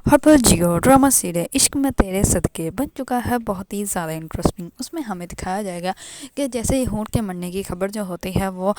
Herbal जियो drama serial इश्क में तेरे सदके बन चुका है बहुत ही ज़्यादा इंटरेस्टिंग। उसमें हमें दिखाया जाएगा कि जैसे ही होंठ के मरने की खबर जो होती है वो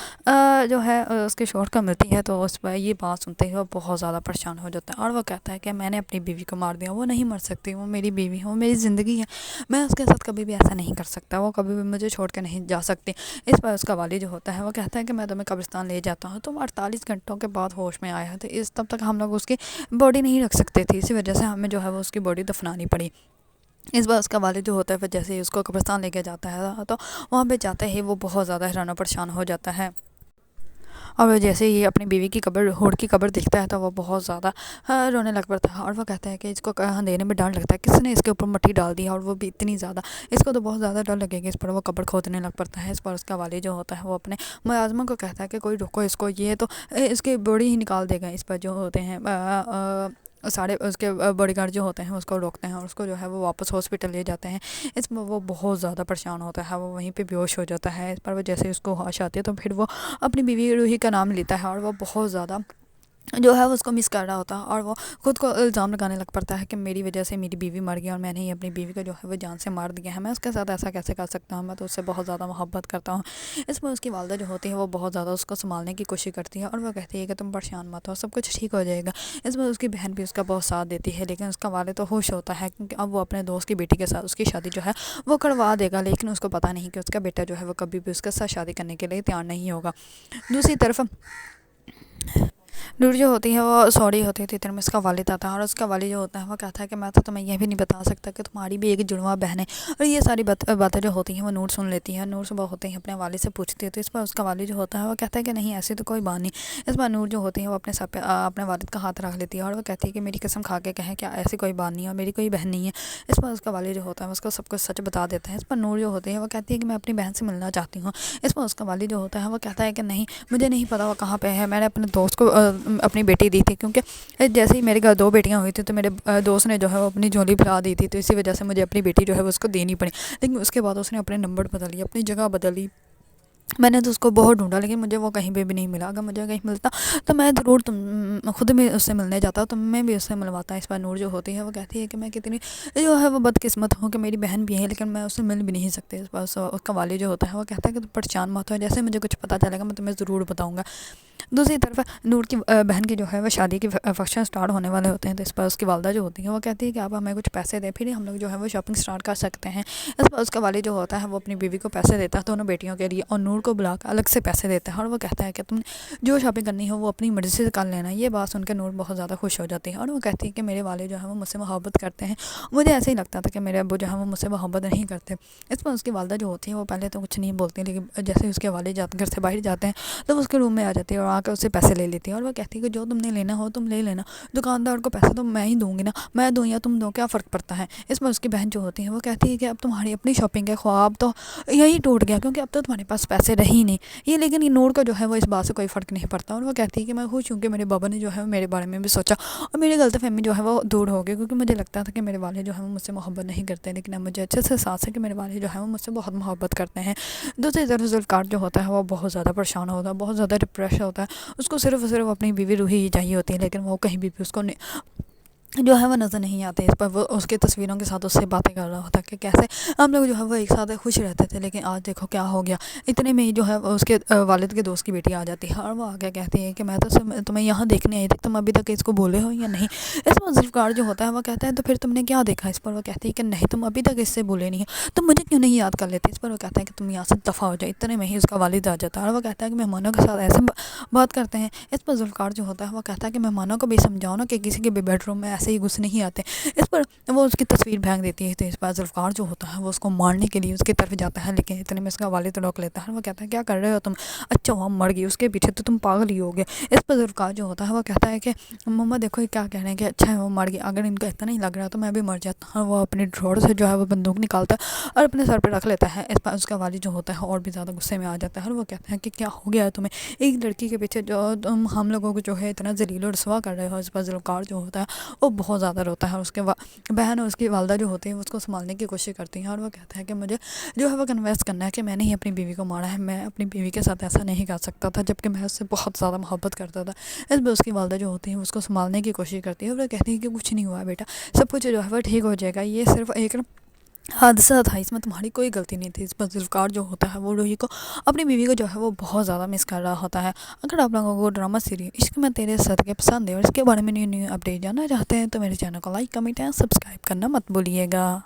जो है उसके शोहर को मिलती है, तो उस पर ये बात सुनते ही वो बहुत ज़्यादा परेशान हो जाता है और वो कहता है कि मैंने अपनी बीवी को मार दिया, वो नहीं मर सकती, वो मेरी बीवी है, वो मेरी ज़िंदगी है, मैं उसके साथ कभी भी ऐसा नहीं कर सकता, वो कभी भी मुझे छोड़ कर नहीं जा सकती। इस पर उसका वाली जो होता है वो कहता है कि मैं तुम्हें कब्रिस्तान ले जाता हूँ। तुम 48 घंटों के बाद होश में आया है, तो इस तब तक हम लोग उसकी बॉडी नहीं रख सकते थे, इसी वजह से हमें जो है वो उसकी बॉडी दफनानी पड़ी। इस बार उसका वालिद जो होता है फिर जैसे ही उसको कब्रिस्तान लेके जाता है तो वहाँ पे जाते ही वो बहुत ज़्यादा हैरान और परेशान हो जाता है। और वो जैसे ही अपनी बीवी की कब्र होड़ की कब्र देखता है तो वो बहुत ज़्यादा रोने लग पड़ता है और वो कहता है कि इसको अंधेरे में डर लगता है, किसने इसके ऊपर मिट्टी डाल दी है, और वो भी इतनी ज़्यादा, इसको तो बहुत ज़्यादा डर लगेगा। इस पर वो कब्र खोदने लग पड़ता है। इस पर उसका वालिद जो होता है वो अपने मुलाजमों को कहता है कि कोई रोको इसको, ये तो इसकी बॉडी ही निकाल देगा। इस पर जो होते हैं सारे उसके बॉडीगार्ड जो होते हैं उसको रोकते हैं और उसको जो है वो वापस हॉस्पिटल ले जाते हैं। इसमें वो बहुत ज़्यादा परेशान होता है, वो वहीं पे बेहोश हो जाता है। इस पर वो जैसे ही उसको होश आती है तो फिर वो अपनी बीवी रूही का नाम लेता है और वो बहुत ज़्यादा जो है वो उसको मिस कर रहा होता है और वो खुद को इल्ज़ाम लगाने लग पड़ता है कि मेरी वजह से मेरी बीवी मर गई और मैंने ही अपनी बीवी को जो है वो जान से मार दिया है, मैं उसके साथ ऐसा कैसे कर सकता हूँ, मैं तो उससे बहुत ज़्यादा मोहब्बत करता हूँ। इसमें उसकी वालदा जो होती है वो बहुत ज़्यादा उसको संभालने की कोशिश करती है और वो कहती है कि तुम परेशान मत हो, सब कुछ ठीक हो जाएगा। इसमें उसकी बहन भी उसका बहुत साथ देती है, लेकिन उसका वाले तो खुश होता है क्योंकि अब वो अपने दोस्त की बेटी के साथ उसकी शादी जो है वो करवा देगा, लेकिन उसको पता नहीं कि उसका बेटा जो है वो कभी भी उसके साथ शादी करने के लिए तैयार नहीं होगा। दूसरी तरफ नूर जो होती है वो सॉरी होती थी, इतने में उसका वालिद आता है और उसका वालिद जो होता है वो कहता है कि मैं तो तुम्हें यह भी नहीं बता सकता कि तुम्हारी भी एक जुड़वा बहन है। और ये सारी बातें जो होती हैं वो नूर सुन लेती है। नूर सुबह होते ही अपने वालिद से पूछती है, तो इस पर उसका वालिद जो होता है वो कहता है कि नहीं ऐसी तो कोई बात नहीं। इस बार नूर जो होती है वो अपने सर पे अपने वालिद का हाथ रख लेती है और वो कहती है कि मेरी कसम खा के कहें क्या ऐसी कोई बात नहीं है और मेरी कोई बहन नहीं है। इस पर उसका वालिद जो होता है उसको सब कुछ सच बता देता है। इस पर नूर जो होती है वो कहती है कि मैं अपनी बहन से मिलना चाहती हूँ। इस पर उसका वालिद जो होता है वो कहता है कि नहीं, मुझे नहीं पता वो कहाँ पे है, मैंने अपने दोस्त को अपनी बेटी दी थी, क्योंकि जैसे ही मेरे घर 2 बेटियां हुई थी तो मेरे दोस्त ने जो है वो अपनी झोली फैला दी थी, तो इसी वजह से मुझे अपनी बेटी जो है वो उसको देनी पड़ी। लेकिन उसके बाद उसने अपने नंबर बदल लिए, अपनी जगह बदली। मैंने तो उसको बहुत ढूंढा लेकिन मुझे वो कहीं पे भी नहीं मिला। अगर मुझे कहीं मिलता तो मैं ज़रूर तुम खुद भी उससे मिलने जाता, तो मैं भी उससे मिलवाता। इस पर नूर जो होती है वो कहती है कि मैं कितनी जो है वो बदकिस्मत हूँ कि मेरी बहन भी है लेकिन मैं उससे मिल भी नहीं सकती। इस पर उसका वालिद जो होता है वो कहता है कि तुम परेशान मत हो, जैसे मुझे कुछ पता चलेगा मैं तुम्हें ज़रूर बताऊँगा। दूसरी तरफ नूर की बहन की जो है वो शादी के फंक्शन स्टार्ट होने वाले होते हैं, तो इस पर उसकी वालदा जो होती है वो कहती है कि आप हमें कुछ पैसे दें, फिर हम लोग जो है वो शॉपिंग स्टार्ट कर सकते हैं। इस पर उसका वालिद जो होता है वो अपनी बीवी को पैसे देता है दोनों बेटियों के लिए और नूर को बुला कर अलग से पैसे देता है और वो कहता है कि तुम जो शॉपिंग करनी हो वो अपनी मर्ज़ी से कर लेना। ये बात सुनकर नूर बहुत ज़्यादा खुश हो जाती है और वो कहती है कि मेरे वाले जो है वो मुझसे मोहब्बत करते हैं, मुझे ऐसे ही लगता था कि मेरे अब्बू जो है वो मुझसे मोहब्बत नहीं करते। इस पर उसकी वालदा जो होती है वो पहले तो कुछ नहीं बोलती, लेकिन जैसे ही उसके वालिद घर से बाहर जाते हैं तो वो उसके रूम में आ जाती है और आकर उससे पैसे ले लेती है और वो कहती है कि जो तुमने लेना हो तुम ले लेना, दुकानदार को पैसा तो मैं ही दूंगी ना, मैं दूँ या तुम दो, क्या फ़र्क पड़ता है। इस पर उसकी बहन जो होती है वो कहती है कि अब तुम्हारी अपनी शॉपिंग का ख्वाब तो यही टूट गया, क्योंकि अब तो तुम्हारे पास पैसे रहे ही नहीं। ये लेकिन नूर को जो है वो इस बात से कोई फ़र्क नहीं पड़ता और वो कहती है कि मैं खुश हूँ कि मेरे बाबा ने जो है मेरे बारे में भी सोचा और मेरी गलतफहमी जो है वो दूर हो गई, क्योंकि मुझे लगता था कि मेरे वाले जो है वो मुझसे मोहब्बत नहीं करते, लेकिन अब मुझे अच्छे से साथ है कि मेरे वाले जो है वो मुझसे बहुत मोहब्बत करते हैं। दूसरी तरफ जुल्फ़िकार जो होता है वो बहुत ज़्यादा परेशान होता है, बहुत ज़्यादा डिप्रेशन होता है। उसको सिर्फ अपनी बीवी रूही ही चाहिए होती है, लेकिन वो कहीं भी उसको जो है वो नज़र नहीं आते। इस पर वो उसकी तस्वीरों के साथ उससे बातें कर रहा होता है कि कैसे हम लोग जो है वो एक साथ खुश रहते थे, लेकिन आज देखो क्या हो गया। इतने में ही जो है वो उसके वालिद के दोस्त की बेटी आ जाती है और वो आगे कहती है कि मैं तो तुम्हें यहाँ देखने आई थी, तुम अभी तक इसको बोले हो या नहीं। इस पर जुल्फ़िकार जो होता है वो कहता है तो फिर तुमने क्या देखा। इस पर वो कहती है कि नहीं, तुम अभी तक इससे बोले नहीं हो, तुम मुझे क्यों नहीं याद कर लेते। इस पर वो कहता है कि तुम यहाँ से दफ़ा हो जाए। इतने में ही उसका वालिद आ जाता है और वो कहता है कि मेहमानों के साथ ऐसे बात करते हैं। इस पर जुल्फ़िकार जो होता है वो कहता है कि मेहमानों को भी समझाओ ना कि किसी के भी बेडरूम में ऐसे ही घुस नहीं आते। इस पर वो उसकी तस्वीर फेंक देती है, तो इस पर जुल्फ़िकार जो होता है वो उसको मारने के लिए उसकी तरफ जाता है, लेकिन इतने में उसका वालिद रोक लेता है। वो कहता है क्या कर रहे हो तुम, अच्छा वहाँ मर गई, उसके पीछे तो तुम पागल ही हो गए। इस पर जुल्फ़िकार जो होता है वो कहता है कि मम्मा देखो ये क्या कह रहे हैं कि अच्छा है वो मर गई, अगर इनको इतना नहीं लग रहा तो मैं भी मर जाता हूँ। वो अपनी ड्रॉर से जो है वो बंदूक निकालता है और अपने सर पर रख लेता है। इस पर उसका वालिद जो होता है और भी ज़्यादा गुस्से में आ जाता है और वो कहता है कि क्या हो गया है तुम्हें, एक लड़की के पीछे जो तुम हम लोगों को जो है इतना जलील और रसवा कर रहे हो। इस पर जुल्फ़िकार जो होता है वो بہت زیادہ روتا ہے اور اس کے بہن اور اس کی والدہ جو ہوتی ہیں وہ اس کو سنبھالنے کی کوشش کرتی ہیں اور وہ کہتا ہے کہ مجھے جو ہے وہ کنوینس کرنا ہے کہ میں نے ہی اپنی بیوی کو مارا ہے، میں اپنی بیوی کے ساتھ ایسا نہیں کر سکتا تھا، جبکہ میں اس سے بہت زیادہ محبت کرتا تھا۔ اس پہ اس کی والدہ جو ہوتی ہیں اس کو سنبھالنے کی کوشش کرتی ہے اور وہ کہتی ہے کہ کچھ نہیں ہوا بیٹا، سب کچھ جو ہے وہ ٹھیک ہو جائے گا، یہ صرف ایک حادثہ تھا، اس میں تمہاری کوئی غلطی نہیں تھی۔ اس پر ذوالفقار جو ہوتا ہے وہ روحی کو اپنی بیوی کو جو ہے وہ بہت زیادہ مس کر رہا ہوتا ہے۔ اگر آپ لوگوں کو ڈرامہ سیریز عشق میں تیرے صدقے پسند ہے اور اس کے بارے میں نیو اپڈیٹ جاننا چاہتے ہیں تو میرے چینل کو لائک، کمنٹ اور سبسکرائب کرنا مت بھولیے گا۔